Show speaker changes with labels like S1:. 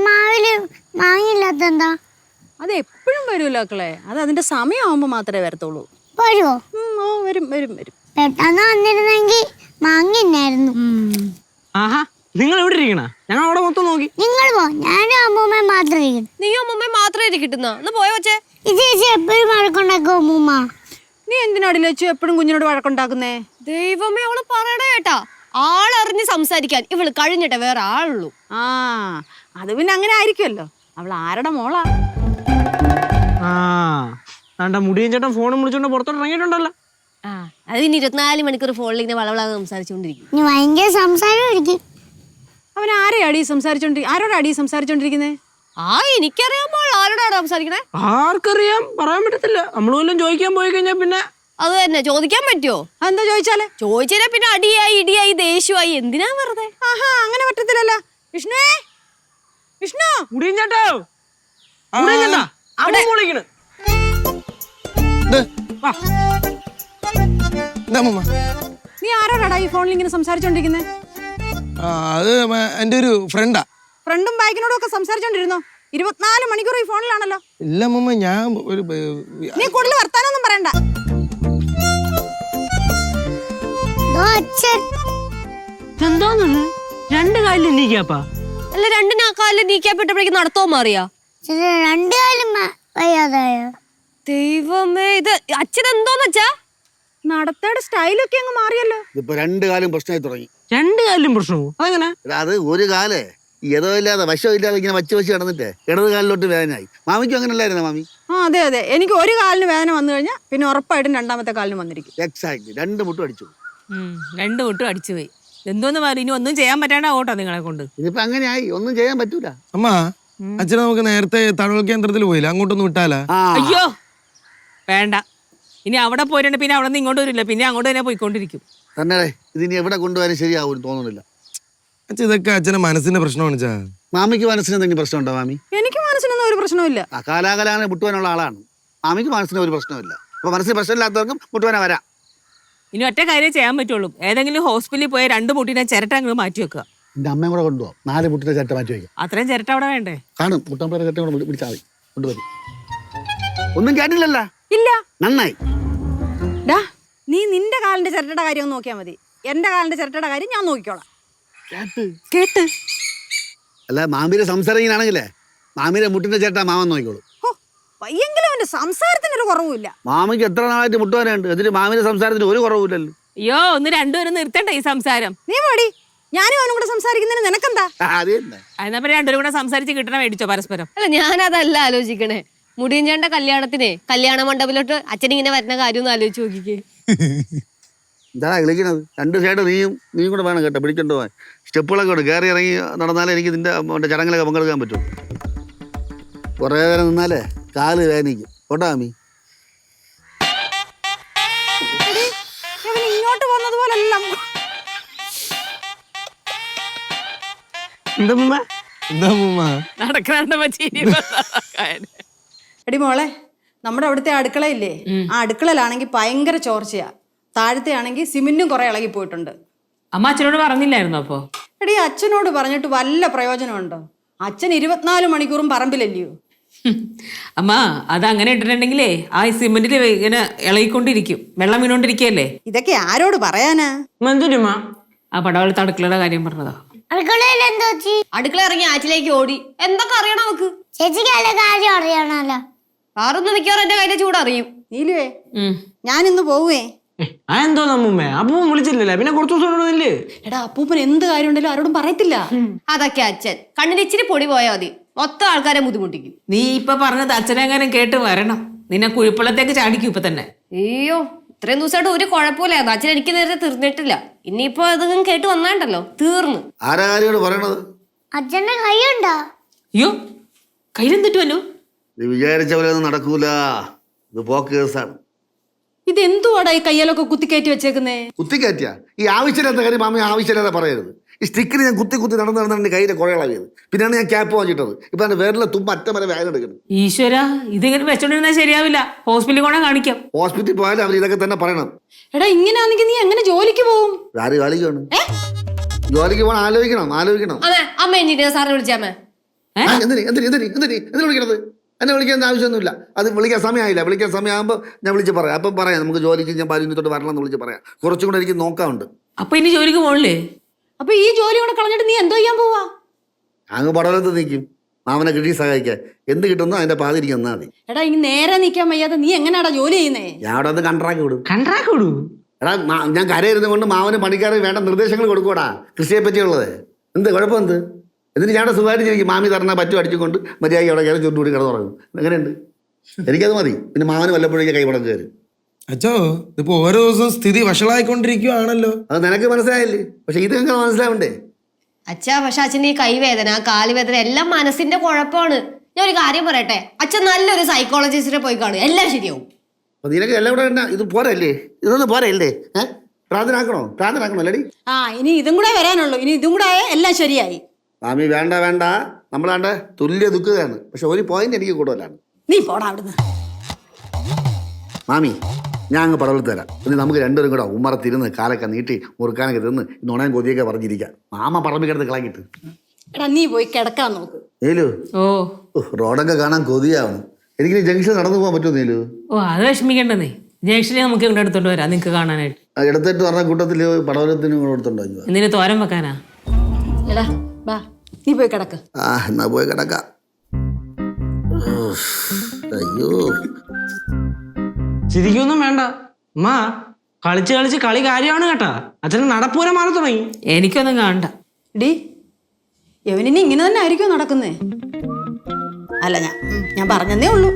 S1: മാവില് മാങ്ങില്ലാത്തെന്താ?
S2: അത് എപ്പോഴും വരുമല്ലോ മക്കളെ. അത് അതിന്റെ സമയമാകുമ്പോ മാത്രമേ വരത്തുള്ളൂ.
S1: വരുവോ?
S2: ഓ വരും വരും വരും.
S1: പെട്ടെന്ന് വന്നിരുന്നെങ്കിൽ മാങ്ങിന്നായിരുന്നു.
S3: ആഹാ, നിങ്ങൾ എവിടെ ഇരിക്കണ? ഞങ്ങൾ അവിടെ മൊത്തം നോക്കി.
S1: നിങ്ങൾ പോ, ഞാനും അമ്മൂമ്മ മാത്രം ഇരിക്കണം.
S4: നീയോ അമ്മൂമ്മ മാത്രമേ ഇരിക്കട്ടുന്ന ഒന്ന് പോയ വെച്ചേ.
S1: ഈ ചേച്ചി എപ്പോഴും വഴക്കുണ്ടാക്കും അമ്മൂമ്മ.
S2: നീ എന്തിനാടി ലച്ചു എപ്പോഴും കുഞ്ഞിനോട് വഴക്കുണ്ടാക്കുന്നേ?
S4: ദൈവമേ അവള് പറയണ കേട്ടാ, ആളറിഞ്ഞ് സംസാരിക്കാൻ ഇവള് കഴിഞ്ഞിട്ടേ വേറെ ആളുള്ളൂ.
S2: ആ അത് പിന്നെ അങ്ങനെ ആയിരിക്കുമല്ലോ. അവൾ ആരുടെ മോളാ?
S3: മുടിയൻ ചേട്ടൻ ഫോണും വിളിച്ചോണ്ട് പുറത്തോട്ട് ഇറങ്ങിയിട്ടുണ്ടല്ലോ.
S4: അത് പിന്നെ 24 മണിക്കൂർ ഫോണിൽ ഇങ്ങനെ വളവളാതെ സംസാരിച്ചോണ്ടിരിക്കും.
S1: ഇനി ഭയങ്കര സംസാരമായിരിക്കും.
S2: അവൻ ആരോടാടി സംസാരിച്ചോണ്ടിരിക്കുന്നേ?
S4: എനിക്കറിയാമ്പോൾ ആരോടാണ് സംസാരിക്കണേ?
S3: ആർക്കറിയാം, പറയാൻ പറ്റത്തില്ല. നമ്മൾ വല്ലതും ചോദിക്കാൻ പോയി കഴിഞ്ഞാൽ പിന്നെ
S4: അത് തന്നെ ചോദിക്കാൻ പറ്റുമോ?
S2: അതെന്താ ചോദിച്ചാലേ?
S4: ചോദിച്ചാലേ പിന്നെ അടിയായി ഇടിയായി ദേഷ്യമായി. എന്തിനാ വെറുതെ?
S2: ആഹാ, അങ്ങനെ പറ്റത്തില്ലല്ലോ. വിഷ്ണുവേ, വിഷ്ണു.
S3: മുടിയൻ ചേട്ടാ, മുടിയൻ ചേട്ടാ, അവിടെ വിളിക്കണ്.
S2: നീ ആരോടാടാ ഈ ഫോണിൽ ഇങ്ങനെ സംസാരിച്ചോണ്ടിരിക്കുന്നേ?
S5: അത് എന്റെ ഒരു ഫ്രണ്ടാ.
S2: ഫ്രണ്ടും ബാഗിനോടും ഒക്കെ സംസാരിച്ചോണ്ടിരുന്നോ? 24 മണിക്കൂർ ഈ ഫോണിലാണല്ലോ.
S5: ഇല്ല അമ്മൂമ്മ, ഞാൻ ഒരു
S2: നീ കൂടുതൽ വർത്താനൊന്നും പറയണ്ട.
S3: എന്താന്ന് രണ്ട് കാലിൽ നീക്കാപ്പാ?
S4: അല്ല, രണ്ടിനാ കാലിൽ നീക്കാപ്പെട്ടപ്പോഴേക്കും നടത്തോ മാറിയാ?
S1: രണ്ടു കാലം വയ്യാതായ.
S4: ദൈവമേ, ഇത് അച്ഛൻ എന്തോന്ന് വെച്ചാ?
S2: നടത്തയുടെ സ്റ്റൈലൊക്കെ അങ്ങ് മാറിയല്ലോ.
S6: ഇതിപ്പോ രണ്ടു കാലം പ്രശ്നമായി തുടങ്ങി.
S3: രണ്ട് കാലിലും പ്രശ്നവും? അതെങ്ങനെ?
S6: അത് ഒരു കാലേ ഇതമില്ലാതെ വശമില്ലാതെ ഇങ്ങനെ വച്ച് കിടന്നിട്ട് ഇടത് കാലിലോട്ട് വേദനയായി. മാമിക്കും അങ്ങനെ അല്ലായിരുന്നോ മാമി?
S2: അതെ അതെ, എനിക്ക് ഒരു കാലിന് വേദന വന്നു കഴിഞ്ഞാൽ പിന്നെ ഉറപ്പായിട്ടും രണ്ടാമത്തെ കാലിന് വന്നിരിക്കും.
S6: എക്സാക്ട്, രണ്ട് മുട്ടും അടിച്ചു.
S7: രണ്ടു മുട്ടും അടിച്ചു പോയി. എന്തോന്ന് പറയും, ഇനി ഒന്നും ചെയ്യാൻ പറ്റാണ്ടാ ഓട്ടോ നിങ്ങളെ കൊണ്ട്.
S6: ഇതിപ്പോ അങ്ങനെയായി, ഒന്നും ചെയ്യാൻ പറ്റൂല.
S5: അമ്മ, അച്ഛനെ നമുക്ക് നേരത്തെ തടവൽ കേന്ദ്രത്തിൽ പോയില്ല, അങ്ങോട്ടൊന്ന് വിട്ടാലാ?
S7: അയ്യോ വേണ്ട, ഇനി അവിടെ പോയിട്ട് പിന്നെ അവിടെ നിന്ന് ഇങ്ങോട്ട് വരില്ല, പിന്നെ അങ്ങോട്ട് തന്നെ പോയിക്കൊണ്ടിരിക്കും.
S6: തന്നെ ഇതിനി എവിടെ കൊണ്ടുപോകാനും ശരിയാവും തോന്നുന്നില്ല.
S5: അച്ഛൻ ഇതൊക്കെ അച്ഛന്റെ മനസ്സിന്റെ പ്രശ്നമാണ്.
S6: മാമിക്ക് മനസ്സിന് എന്തെങ്കിലും പ്രശ്നമുണ്ടോ മാമി?
S2: എനിക്ക് മനസ്സിനൊന്നും ഒരു പ്രശ്നമില്ല.
S6: കാലാകാലാണ് മുട്ടുവാനുള്ള ആളാണ്. മാമിക്ക് മനസ്സിന് ഒരു പ്രശ്നമില്ല. അപ്പൊ മനസ്സിന് പ്രശ്നമില്ലാത്തവർക്കും മുട്ടുവാന വരാം.
S7: ഇനി ഒറ്റ കാര്യം ചെയ്യാൻ പറ്റുള്ളൂ, ഏതെങ്കിലും ഹോസ്പിറ്റലിൽ പോയി 2 മുട്ടിനെ ചിരട്ട അങ്ങോട്ട് മാറ്റി വെക്കുക.
S6: എന്റെ അമ്മയും കൂടെ കൊണ്ടുപോകാം, 4 മുട്ടിന്റെ ചേട്ട മാറ്റി വയ്ക്കാം.
S7: അത്രയും ചിരട്ട അവിടെ വേണ്ടേ?
S6: കാണും, മുട്ടമ്പേരെ ചേട്ടൻ കൂടെ പിടിച്ചാൽ മതി, കൊണ്ടുവരും. ഒന്നും കേട്ടില്ലല്ലോ?
S2: ഇല്ല.
S6: നന്നായി.
S2: നീ നിന്റെ കാലിന്റെ ചിരട്ടയുടെ കാര്യം ഒന്ന് നോക്കിയാൽ മതി. എന്റെ കാലിന്റെ ചിരട്ടയുടെ കാര്യം ഞാൻ നോക്കിക്കോളാം. കേട്ട്
S6: അല്ല, മാമിയുടെ സംസാരം ഇങ്ങനെയാണെങ്കിലേ മാമിയുടെ മുട്ടിന്റെ ചേട്ട മാമൻ നോക്കിക്കോളൂ.
S2: പയ്യെങ്കിലും അവന്റെ സംസാരത്തിനൊരു കുറവുമില്ല.
S6: മാമിക്ക് എത്ര നാളായിട്ട് മുട്ടുവാനുണ്ട്, എന്നിട്ട് മാമിയുടെ സംസാരത്തിന് ഒരു കുറവില്ലല്ലോ.
S7: അയ്യോ, ഒന്ന് രണ്ടുപേരും നിർത്തണ്ട ഈ സംസാരം.
S2: നീ പാടി, ഞാനും അവനും കൂടെ സംസാരിക്കുന്നതിന് നിനക്കെന്താ?
S7: എന്നാ പിന്നെ രണ്ടുപേരും കൂടെ സംസാരിച്ച് കിട്ടണ മേടിച്ചോ പരസ്പരം.
S4: അല്ല, ഞാനതല്ല ആലോചിക്കണേ. മുടിയഞ്ചേണ്ട കല്യാണത്തിന് കല്യാണ മണ്ഡപത്തിലോട്ട് അച്ഛനിങ്ങനെ വരുന്ന കാര്യം ഒന്ന് ആലോചിച്ച് നോക്കിക്കേ.
S6: എന്താ വിളിക്കണത്? 2 സൈഡ് നീയും കൂടെ വേണം കേട്ടോ, പിടിച്ചോണ്ട് പോവാൻ. സ്റ്റെപ്പുകളൊക്കെ ഉണ്ട്, കയറി ഇറങ്ങി നടന്നാലേ എനിക്ക് ഇതിന്റെ ചടങ്ങിലൊക്കെ പങ്കെടുക്കാൻ പറ്റും. കുറേ നേരം നിന്നാലേ കാല് വേദനിക്കും. കേട്ടോ മാമി?
S2: ഇങ്ങോട്ട് പോകുന്നതുപോലല്ല. എടി മോളെ, നമ്മുടെ അവിടുത്തെ അടുക്കളയില്ലേ, ആ അടുക്കളയിലാണെങ്കിൽ ഭയങ്കര ചോർച്ചയാ. താഴത്തെ ആണെങ്കിൽ സിമെന്റും കുറെ ഇളകി പോയിട്ടുണ്ട്.
S7: അമ്മ അച്ഛനോട് പറഞ്ഞില്ലായിരുന്നു അപ്പൊ?
S2: എടി, അച്ഛനോട് പറഞ്ഞിട്ട് വല്ല പ്രയോജനമുണ്ടോ? അച്ഛൻ 24 മണിക്കൂറും പറമ്പിലല്ലയോ.
S7: അമ്മ, അത് അങ്ങനെ ഇട്ടിട്ടുണ്ടെങ്കിലേ ആ സിമെന്റിൽ ഇങ്ങനെ ഇളകിക്കൊണ്ടിരിക്കും, വെള്ളം വീണോണ്ടിരിക്കല്ലേ.
S2: ഇതൊക്കെ ആരോട് പറയാനാ?
S7: ആ പടവലത്തെ അടുക്കളയുടെ കാര്യം പറഞ്ഞതാ.
S1: അടുക്കളയിൽ എന്തോ
S4: അടുക്കള ഇറങ്ങി ആറ്റിലേക്ക് ഓടി. എന്തൊക്കെ അറിയണം നമുക്ക്?
S1: ചേച്ചിക്ക് നല്ല കാര്യം അറിയണല്ലോ.
S4: വേറൊന്നും മിക്കവാറും എന്റെ കയ്യിലെ ചൂടറിയും.
S2: നീലുവേ, ഞാനിന്ന് പോവേ.
S3: എന്തോ നമ്മൂമ്മേ, അപ്പൂപ്പൻ വിളിച്ചില്ലല്ലേ, പിന്നെ കുറച്ച് ദിവസം.
S2: എടാ, അപ്പൂപ്പൻ എന്ത് കാര്യം ഉണ്ടല്ലോ ആരോടും പറയത്തില്ല.
S4: അതൊക്കെ അച്ഛൻ കണ്ണിന് ഇച്ചിരി പൊടി പോയാൽ മതി, മൊത്തം ആൾക്കാരെ ബുദ്ധിമുട്ടിക്കും.
S7: നീ ഇപ്പൊ പറഞ്ഞത് അച്ഛനെങ്ങാനും കേട്ട് വരണം, നിന്നെ കുഴിപ്പള്ളത്തേക്ക് ചാടിക്കും ഇപ്പൊ തന്നെ.
S4: അയ്യോ, ഇത്രയും ദിവസമായിട്ട് ഒരു കുഴപ്പമില്ലായിരുന്നു. അച്ഛൻ എനിക്ക് നേരത്തെ തീർന്നിട്ടില്ല. ഇനിയിപ്പോ അതൊന്നും കേട്ട് വന്നാണ്ടല്ലോ, തീർന്നു.
S6: ആരാ കാര്യമാണ് പറയണത്?
S1: അച്ഛന്റെ കൈയുണ്ടോ?
S7: അയ്യോ, കയ്യിലെന്തിട്ടുമല്ലോ.
S6: ഇത് വിചാരിച്ച പോലെ ഒന്നും നടക്കൂല, ഇത് പോക്ക് കേസാണ്.
S2: ഇതെന്തുവാടാ ഈ കയ്യിലൊക്കെ കുത്തിക്കയറ്റി വെച്ചേക്കുന്നേ?
S6: കുത്തിക്കയറ്റിയ ഈ ആവശ്യമില്ലാത്ത കാര്യം മാമി ആവശ്യമില്ലാതെ പറയരുത്. ഈ സ്റ്റിക്കിന് ഞാൻ കുത്തി നടന്ന് കയ്യിലെ കുഴകളായത്. പിന്നെയാണ് ഞാൻ ക്യാപ്പ് വാങ്ങിട്ടത്. ഇപ്പൊ എന്റെ വേറിലെ തുമ്പ അറ്റം വരെ വേദന എടുക്കുന്നത്.
S7: ഈശ്വര, ഇതിങ്ങനെ വെച്ചോണ്ടിരുന്നാൽ ശരിയാവില്ല, ഹോസ്പിറ്റലിൽ കൂടെ കാണിക്കാം.
S6: ഹോസ്പിറ്റലിൽ പോയാലും അവർ ഇതൊക്കെ തന്നെ പറയണം.
S2: എടാ, ഇങ്ങനെയാണെങ്കിൽ നീ എങ്ങനെ ജോലിക്ക് പോകും?
S6: ആര് ജോലിക്കാണ്? ജോലിക്ക് പോകണം, ആലോചിക്കണം.
S4: അതെ, അമ്മ എഞ്ചിനീയർ സാറിനെ വിളിച്ചാമേ.
S6: എന്തിനു വിളിക്കണത്? എന്നെ വിളിക്കേണ്ട ആവശ്യമൊന്നുമില്ല. അത് വിളിക്കാൻ സമയമായില്ല. വിളിക്കാൻ സമയമാകുമ്പോൾ ഞാൻ വിളിച്ച് പറയാം. അപ്പം പറയാം, നമുക്ക് ജോലിക്ക് ഞാൻ 15 തൊട്ട് വരണം എന്ന് വിളിച്ച് പറയാം. കുറച്ചും കൂടെ എനിക്ക് നോക്കാറുണ്ട്.
S7: അപ്പൊ ഇനി ജോലിക്ക് പോകണില്ലേ?
S2: അപ്പൊ ഈ ജോലി കൂടെ കളഞ്ഞിട്ട് നീ എന്തോ ചെയ്യാൻ പോവാ?
S6: അങ്ങ് പടവലത്ത് നിൽക്കും, മാമനെ കൃഷി സഹായിക്കാൻ. എന്ത് കിട്ടുന്നോ അതിന്റെ പാതി എനിക്ക് തന്നാൽ മതി.
S2: എടാ ഇനി നേരെ നിൽക്കാൻ വയ്യാതെ നീ എങ്ങനെയാടാ ജോലി ചെയ്യുന്നേ?
S6: ഞാൻ അവിടെ ഒന്ന് കണ്ട്രാക്ട് വിടും.
S3: കണ്ട്രാക്ട് വിടൂ.
S6: എടാ ഞാൻ കരയിരുന്ന കൊണ്ട് മാമന് പണിക്കാർ വേണ്ട നിർദ്ദേശങ്ങൾ കൊടുക്കൂടാ കൃഷിയെ പറ്റിയുള്ളത്. എന്ത് കുഴപ്പം എന്ത്? എന്നിട്ട് ഞാൻ സുഖമായിട്ട് ജീവിക്കും. മാമി തരണ പറ്റും അടിച്ചുകൊണ്ട് മര്യാദ അവിടെ കയറി ചുട്ടുകൂടി കിടന്നു തുടങ്ങും. എങ്ങനെയുണ്ട്? എനിക്കത് മതി. പിന്നെ മാമന് വല്ലപ്പോഴേക്ക് കൈപടം കയറി.
S5: അച്ഛോ ഇതിപ്പോ ഓരോ ദിവസവും സ്ഥിതി വഷളായിക്കൊണ്ടിരിക്കുവാണല്ലോ.
S6: അത് നിനക്ക് മനസ്സിലായില്ലേ? പക്ഷെ ഇത് നിങ്ങൾക്ക് മനസ്സിലാവണ്ടേ?
S4: അച്ഛാ പക്ഷെ അച്ഛന് ഈ കൈവേദന കാലുവേദന എല്ലാം മനസ്സിന്റെ കുഴപ്പമാണ്. ഞാൻ ഒരു കാര്യം പറയട്ടെ, അച്ഛൻ നല്ലൊരു സൈക്കോളജിസ്റ്റിനെ പോയി കാണുക, എല്ലാം ശരിയാവും.
S6: അപ്പൊ നിനക്ക് എല്ലാം കൂടെ തന്നെ ഇത് പോരല്ലേ? ഇതൊന്നും പോരല്ലേ? പ്രാർത്ഥനാക്കണോ അല്ലടി?
S2: ആ ഇനി ഇതും കൂടെ വരാനുള്ളൂ. ഇനി ഇതും കൂടെ ആയ എല്ലാം ശരിയായി.
S6: മാമി വേണ്ട നമ്മളാണ്ട് തുല്യ ദുഃഖിതയാണ്. പക്ഷെ ഒരു പോയിന്റ് എനിക്ക് കൂടുതലാണ്.
S2: നീ പോടാ അവിടുന്ന്.
S6: മാമി ഞാൻ അങ്ങ് പടവൽ തരാം. ഇനി നമുക്ക് രണ്ടുപേരും കൂടെ ഉമ്മറത്തിരുന്ന് കാലൊക്കെ നീട്ടി മുറുക്കാനൊക്കെ തിന്ന് നുണയും കൊതിയൊക്കെ പറഞ്ഞിരിക്കാം. മാമ പറമ്പിൽ കിടന്ന് കളഞ്ഞിട്ട്.
S2: എടാ നീ പോയി കിടക്കാൻ നോക്ക്.
S6: നീലു
S7: ഓ
S6: റോഡൊക്കെ കാണാൻ കൊതിയാവണം. എനിക്ക് ജംഗ്ഷൻ നടന്നു പോകാൻ പറ്റുമോ നീലു?
S7: ഓ അത് വിഷമിക്കണ്ടെന്നേ. ജംഗ്ഷനിൽ നമുക്ക് ഇവിടെ എടുത്തോണ്ട് വരാം നിങ്ങക്ക് കാണാനായിട്ട്.
S6: എടുത്തിട്ട് പറഞ്ഞ കൂട്ടത്തിൽ പടവലത്തിന് കൊടുത്തുണ്ടോ?
S7: എന്തിനു തോരൻ വെക്കാനാ?
S2: എടാ ബാ നീ പോയി കിടക്ക്.
S6: എന്നാ പോയി കിടക്കാം. അയ്യോ
S3: ചിരിക്കൊന്നും വേണ്ട അമ്മ. കളിച്ച് കളിച്ച് കളി കാര്യമാണ് കേട്ടാ. അച്ഛന് നടപ്പൂരം മാറി തുടങ്ങി.
S7: എനിക്കൊന്നും കാണണ്ട.
S2: ഡി യവനിനി ഇങ്ങനെ തന്നെ ആയിരിക്കും നടക്കുന്നേ? അല്ല ഞാൻ പറഞ്ഞതേ ഉള്ളൂ.